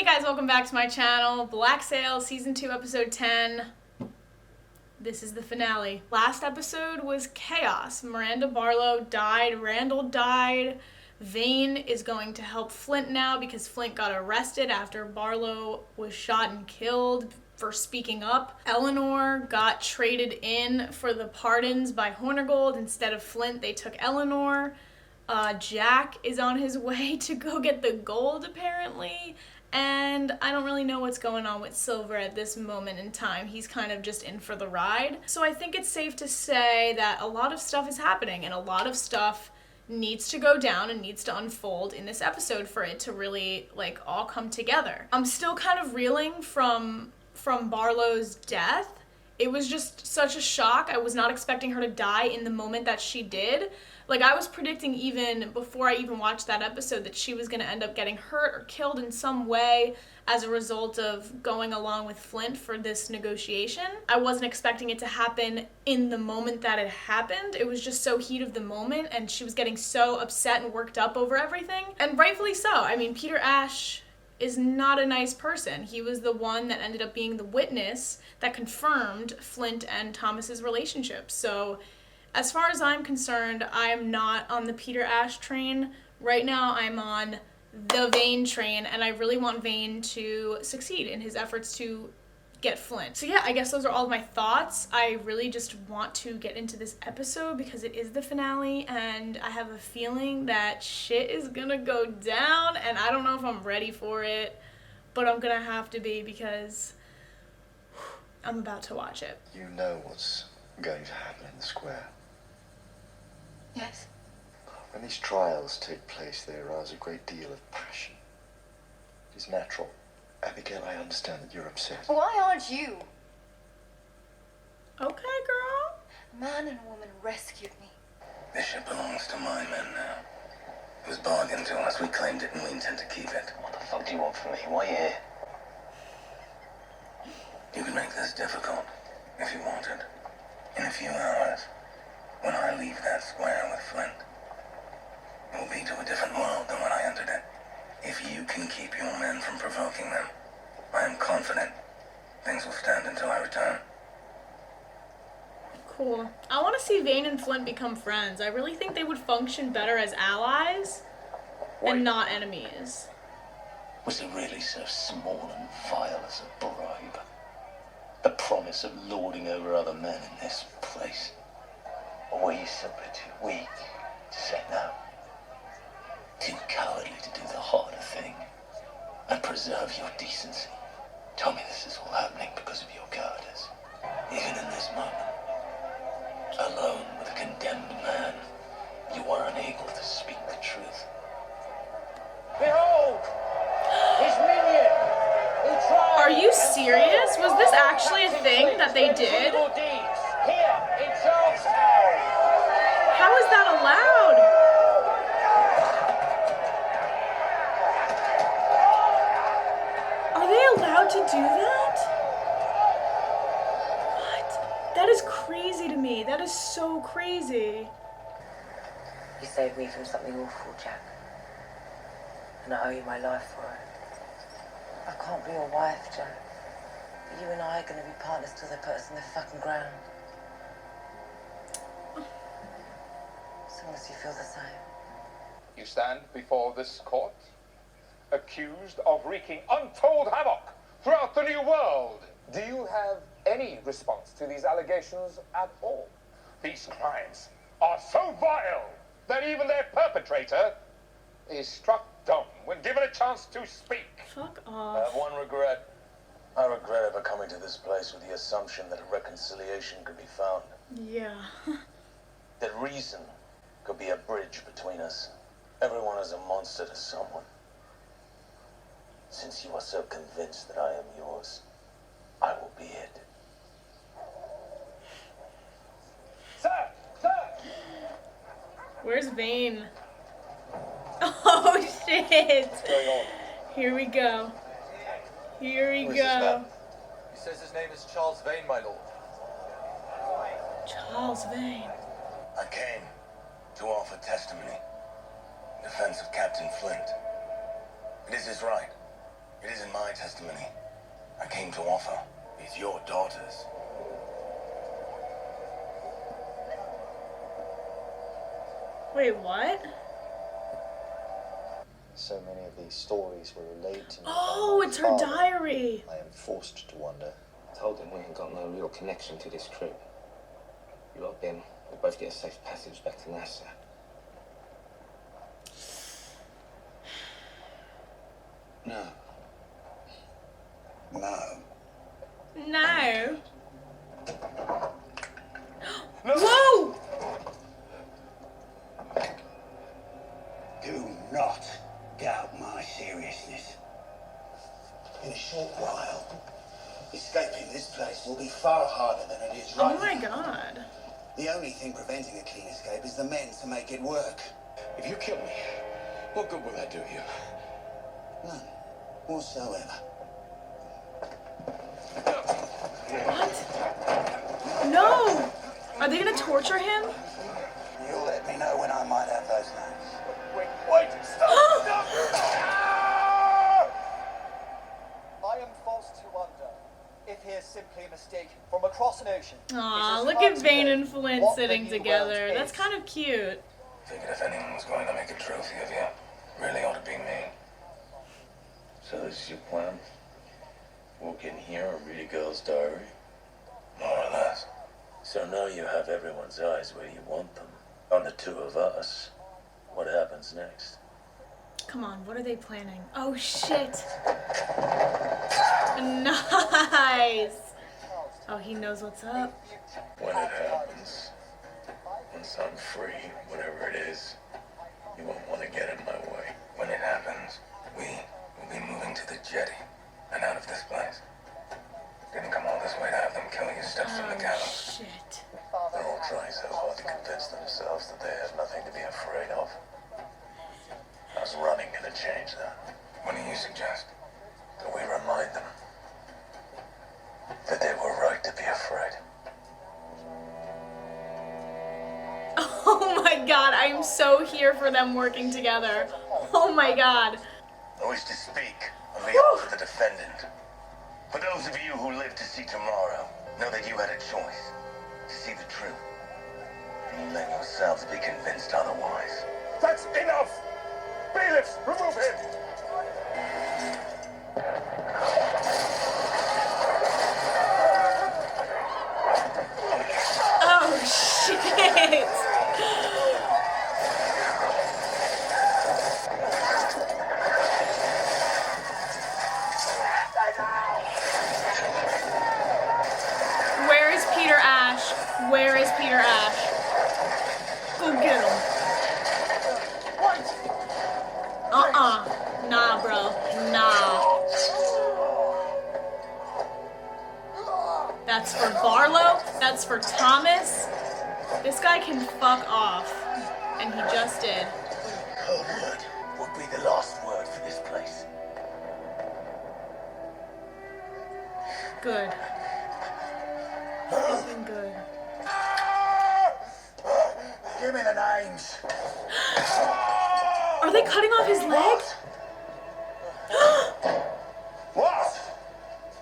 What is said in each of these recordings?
guys, welcome back to my channel. Black Sail, Season 2, Episode 10. This is the finale. Last episode was chaos. Miranda Barlow died, Randall died. Vane is going to help Flint now because Flint got arrested after Barlow was shot and killed for speaking up. Eleanor got traded in for the pardons by Hornigold. Instead of Flint, they took Eleanor. Jack is on his way to go get the gold, apparently. And I don't really know what's going on with Silver at this moment in time. He's kind of just in for the ride. So I think it's safe to say that a lot of stuff is happening and a lot of stuff needs to go down and needs to unfold in this episode for it to really, like, all come together. I'm still kind of reeling from Barlow's death. It was just such a shock. I was not expecting her to die in the moment that she did. Like, I was predicting even before I even watched that episode that she was going to end up getting hurt or killed in some way as a result of going along with Flint for this negotiation. I wasn't expecting it to happen in the moment that it happened. It was just so heat of the moment, and she was getting so upset and worked up over everything. And rightfully so. I mean, Peter Ash is not a nice person. He was the one that ended up being the witness that confirmed Flint and Thomas's relationship. So as far as I'm concerned, I am not on the Peter Ash train. Right now, I'm on the Vane train, and I really want Vane to succeed in his efforts to get Flint. So yeah, I guess those are all of my thoughts. I really just want to get into this episode because it is the finale, and I have a feeling that shit is gonna go down, and I don't know if I'm ready for it, but I'm gonna have to be because I'm about to watch it. You know what's going to happen in the square. Yes. When these trials take place, they arouse a great deal of passion. It is natural. Abigail, I understand that you're upset. Why aren't you? Okay, girl. A man and a woman rescued me. This ship belongs to my men now. It was bargained to us. We claimed it and we intend to keep it. What the fuck do you want from me? Why are you here? You can make this difficult if you wanted. In a few hours, when I leave that square with Flint, it will be to a different world than when I entered it. If you can keep your men from provoking them, I am confident things will stand until I return. Cool. I want to see Vane and Flint become friends. I really think they would function better as allies and not enemies. Was it really so small and vile as a bribe? The promise of lording over other men in this place? Or were you simply too weak to say no? Too cowardly to do the harder thing and preserve your decency? Tell me this is all happening because of your cowardice. Even in this moment, alone with a condemned man, you are unable to speak the truth. Behold! His minion! Are you serious? Was this actually a thing that they did? Here in Charlestown! How is that allowed? Are they allowed to do that? What? That is crazy to me. That is so crazy. You saved me from something awful, Jack. And I owe you my life for it. I can't be your wife, Jack. But you and I are going to be partners till they put us in the fucking ground. As long as you feel the same. You stand before this court, accused of wreaking untold havoc throughout the New World. Do you have any response to these allegations at all? These crimes are so vile that even their perpetrator is struck dumb when given a chance to speak. Fuck I off. have one regret. I regret ever coming to this place with the assumption that a reconciliation could be found. Yeah. That reason could be a bridge between us. Everyone is a monster to someone. Since you are so convinced that I am yours, I will be it. Sir! Sir! Where's Vane? Oh shit! What's going on? Here we go. Here we Who is this man? go. He says his name is Charles Vane, my lord. Charles Vane. I came to offer testimony in defense of Captain Flint. It is his right. It isn't my testimony. I came to offer. It's your daughter's. Wait, what? So many of these stories were relayed to me. Oh, by my it's her father. diary. I am forced to wonder. I told him we ain't got no real connection to this trip. You lot Ben, we both get a safe passage back to NASA. No. No. No. Whoa! Do not doubt my seriousness. In a short while, escaping this place will be far harder than it is right Oh my now. god. The only thing preventing a clean escape is the men to make it work. If you kill me, what good will that do you? None whatsoever. What? No! Are they gonna torture him? You'll let me know when I might have those names. Wait, stop! Stop! I am false to wonder if he is simply a mistake from across an ocean. Aw, It is look hard at to Vane know and Flint what the sitting new together. world That's is. kind of cute. Figured if anyone was going to make a trophy of you, really ought to be me. So this is your plan? Walk in here and read a girl's diary? More or less. So now you have everyone's eyes where you want them. On the two of us. What happens next? Come on, what are they planning? Oh shit. Nice. Oh, he knows what's up. When it happens, once I'm free, whatever it is, you won't want to get in my way. When it happens, we will be moving to the jetty and out of this place. Didn't come all this way to have them kill you steps from the Oh gallows. shit. They're all trying so hard to convince themselves that they have nothing to be afraid of. How's running gonna change that? What do you suggest? That we remind them that they were right to be afraid. Oh my god, I am so here for them working together. Oh my god. I wish to speak on behalf of the defendant. For those of you who live to see tomorrow, know that you had a choice to see the truth. And you let yourselves be convinced otherwise. That's enough! Bailiffs, remove him! Oh shit. Where is Peter Ash? Where is Peter Ash? Go get him. Nah, bro. Nah. That's for Barlow. That's for Thomas. This guy can fuck off. And he just did. Her word would be the last word for this place. Good. Fucking good. Give me the names. Are they cutting off his leg? What?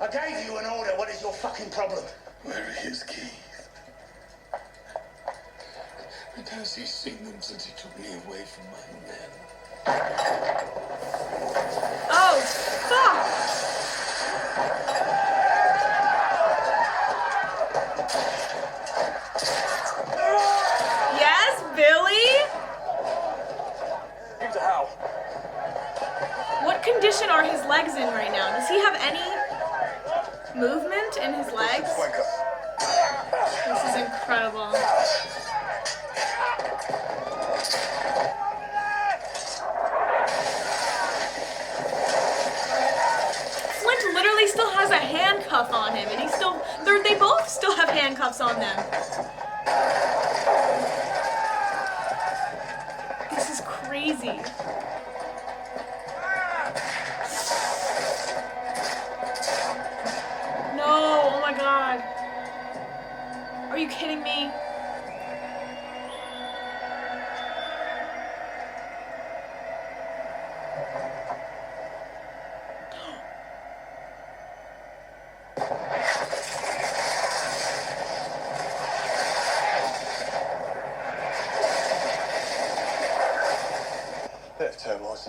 I gave you an order. What is your fucking problem? Where are his keys? And has he seen them since he took me away from my men? Oh, fuck! Yes, Billy? Into how? What condition are his legs in right now? Does he have any movement in his legs? This is incredible. Flint literally still has a handcuff on him, and they both still have handcuffs on them. This is crazy. No, oh my god. Are you kidding me?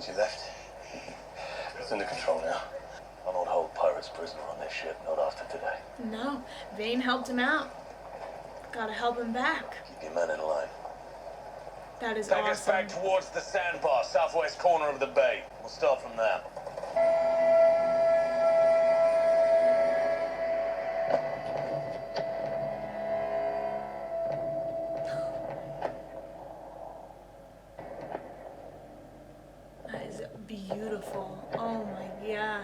since you left. It's under control now. I won't hold pirates prisoner on their ship, not after today. No, Vane helped him out. Gotta help him back. Keep your men in line. That is Take awesome. us back towards the sandbar, southwest corner of the bay. We'll start from there. That is beautiful. Oh my god.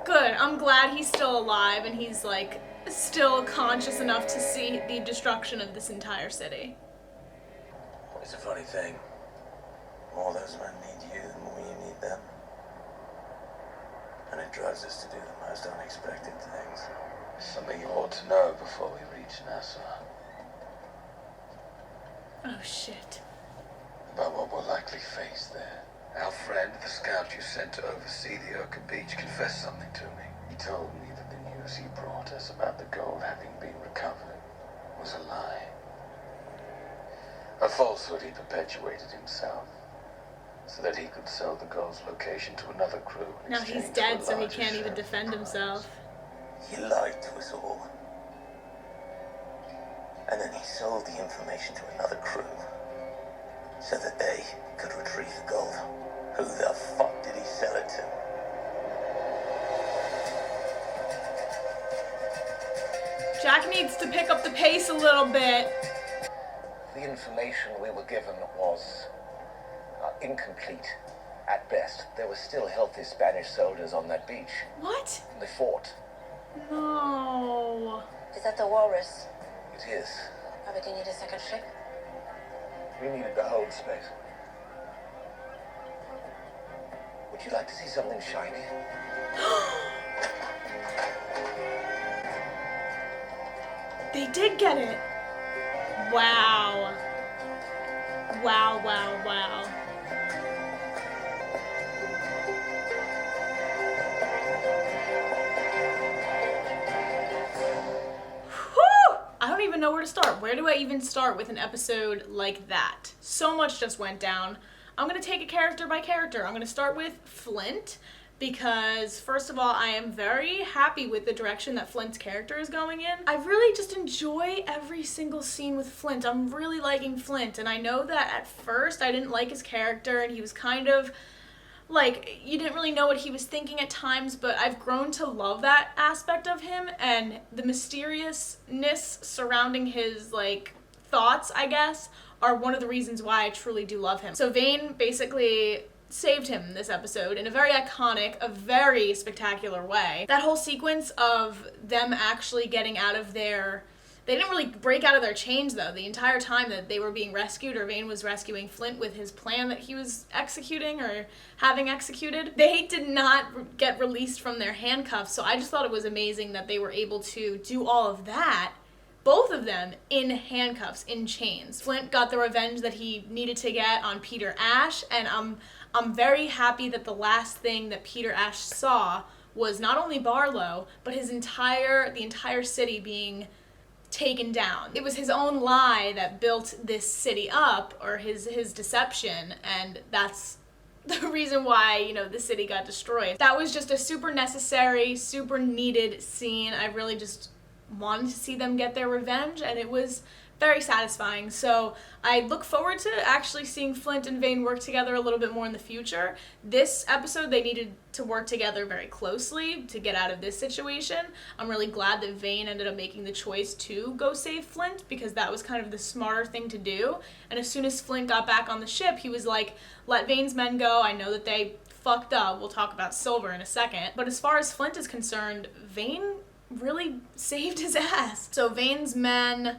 Good. I'm glad he's still alive and he's like still conscious enough to see the destruction of this entire city. It's a funny thing. The more those men need you, the more you need them. And it drives us to do the most unexpected things. Something you ought to know before we reach Nassau. Oh shit. About what we'll likely face there. Our friend, the scout you sent to oversee the Urca Beach, confessed something to me. He told me that the news he brought us about the gold having been recovered was a lie. A falsehood he perpetuated himself, so that he could sell the gold's location to another crew. Now he's dead, so he can't even defend himself. He lied to us all. And then he sold the information to another crew, so that they could retrieve the gold. Who the fuck did he sell it to? Jack needs to pick up the pace a little bit. The information we were given was incomplete at best. There were still healthy Spanish soldiers on that beach. What? They fought. No. Is that the walrus? It is. Probably do you need a second ship? We needed the hold space. Would you like to see something shiny? They did get it. Wow. Wow, wow, wow. Whew! I don't even know where to start. Where do I even start with an episode like that? So much just went down. I'm going to take it character by character. I'm going to start with Flint because, first of all, I am very happy with the direction that Flint's character is going in. I really just enjoy every single scene with Flint. I'm really liking Flint, and I know that at first I didn't like his character, and he was kind of like, you didn't really know what he was thinking at times, but I've grown to love that aspect of him, and the mysteriousness surrounding his, like, thoughts, I guess, are one of the reasons why I truly do love him. So Vane basically saved him this episode in a very iconic, a very spectacular way. That whole sequence of them actually getting out of their... They didn't really break out of their chains, though. The entire time that they were being rescued, or Vane was rescuing Flint with his plan that he was executing or having executed, they did not get released from their handcuffs. So I just thought it was amazing that they were able to do all of that, both of them in handcuffs, in chains. Flint got the revenge that he needed to get on Peter Ash, and I'm very happy that the last thing that Peter Ash saw was not only Barlow, but the entire city being taken down. It was his own lie that built this city up, or his deception, and that's the reason why, you know, the city got destroyed. That was just a super necessary, super needed scene. I really just wanted to see them get their revenge, and it was very satisfying. So I look forward to actually seeing Flint and Vane work together a little bit more in the future. This episode, they needed to work together very closely to get out of this situation. I'm really glad that Vane ended up making the choice to go save Flint, because that was kind of the smarter thing to do. And as soon as Flint got back on the ship, he was like, let Vane's men go. I know that they fucked up. We'll talk about Silver in a second. But as far as Flint is concerned, Vane really saved his ass. So Vane's men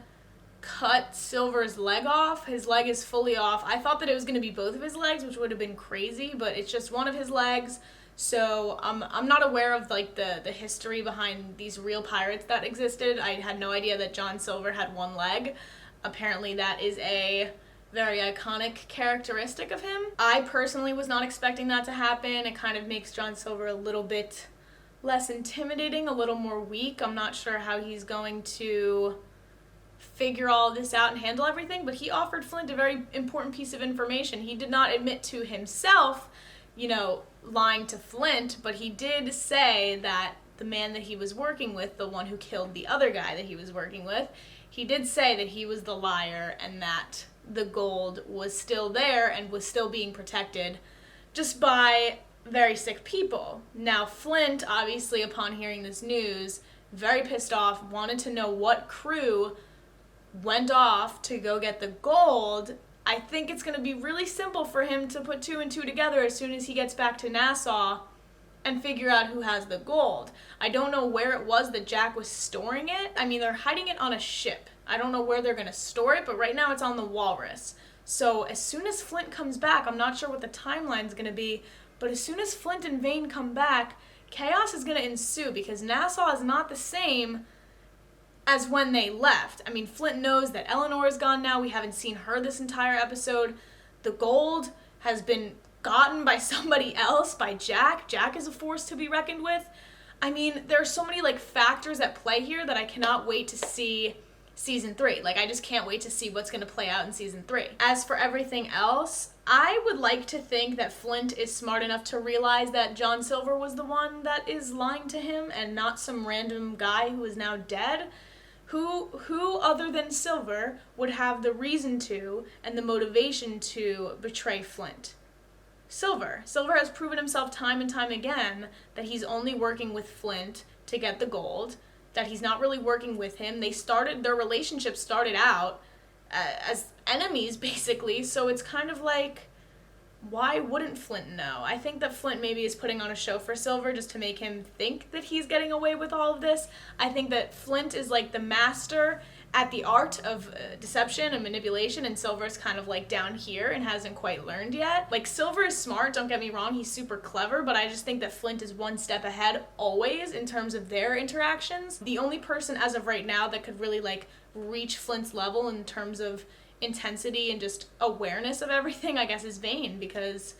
cut Silver's leg off. His leg is fully off. I thought that it was going to be both of his legs, which would have been crazy, but it's just one of his legs. So I'm not aware of like the history behind these real pirates that existed. I had no idea that John Silver had one leg. Apparently that is a very iconic characteristic of him. I personally was not expecting that to happen. It kind of makes John Silver a little bit less intimidating, a little more weak. I'm not sure how he's going to figure all this out and handle everything, but he offered Flint a very important piece of information. He did not admit to himself, lying to Flint, but he did say that the man that he was working with, the one who killed the other guy that he was working with, he did say that he was the liar and that the gold was still there and was still being protected just by very sick people. Now, Flint, obviously, upon hearing this news, very pissed off, wanted to know what crew went off to go get the gold. I think it's going to be really simple for him to put 2 and 2 together as soon as he gets back to Nassau and figure out who has the gold. I don't know where it was that Jack was storing it. I mean, they're hiding it on a ship. I don't know where they're going to store it, but right now it's on the Walrus. So as soon as Flint comes back, I'm not sure what the timeline's going to be, but as soon as Flint and Vane come back, chaos is going to ensue because Nassau is not the same as when they left. I mean, Flint knows that Eleanor is gone now. We haven't seen her this entire episode. The gold has been gotten by somebody else, by Jack. Jack is a force to be reckoned with. I mean, there are so many factors at play here that I cannot wait to see season 3. I just can't wait to see what's going to play out in season 3. As for everything else, I would like to think that Flint is smart enough to realize that John Silver was the one that is lying to him and not some random guy who is now dead. Who other than Silver would have the reason to and the motivation to betray Flint? Silver. Silver has proven himself time and time again that he's only working with Flint to get the gold, that he's not really working with him. Their relationship started out as enemies, basically, so it's kind of why wouldn't Flint know? I think that Flint maybe is putting on a show for Silver just to make him think that he's getting away with all of this. I think that Flint is the master at the art of deception and manipulation, and Silver's kind of down here and hasn't quite learned yet. Silver is smart, don't get me wrong, he's super clever, but I just think that Flint is one step ahead always in terms of their interactions. The only person as of right now that could really reach Flint's level in terms of intensity and just awareness of everything, I guess, is Vane, because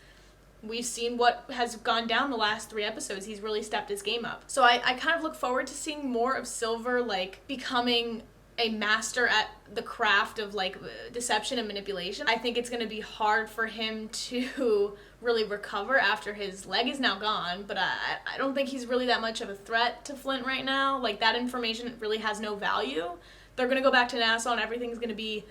we've seen what has gone down the last 3 episodes. He's really stepped his game up. So I kind of look forward to seeing more of Silver becoming a master at the craft of deception and manipulation. I think it's going to be hard for him to really recover after his leg is now gone, but I don't think he's really that much of a threat to Flint right now. That information really has no value. They're going to go back to Nassau and everything's going to be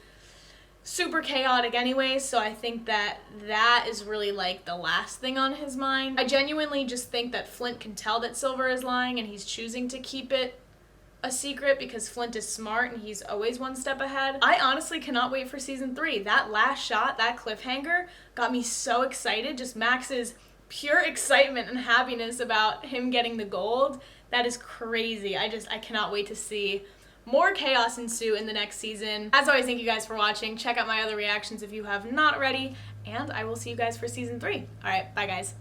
super chaotic anyway, so I think that is really the last thing on his mind. I genuinely just think that Flint can tell that Silver is lying and he's choosing to keep it a secret because Flint is smart and he's always one step ahead. I honestly cannot wait for season 3. That last shot, that cliffhanger, got me so excited. Just Max's pure excitement and happiness about him getting the gold. That is crazy. I cannot wait to see more chaos ensue in the next season. As always, thank you guys for watching. Check out my other reactions if you have not already, and I will see you guys for season 3. All right, bye guys.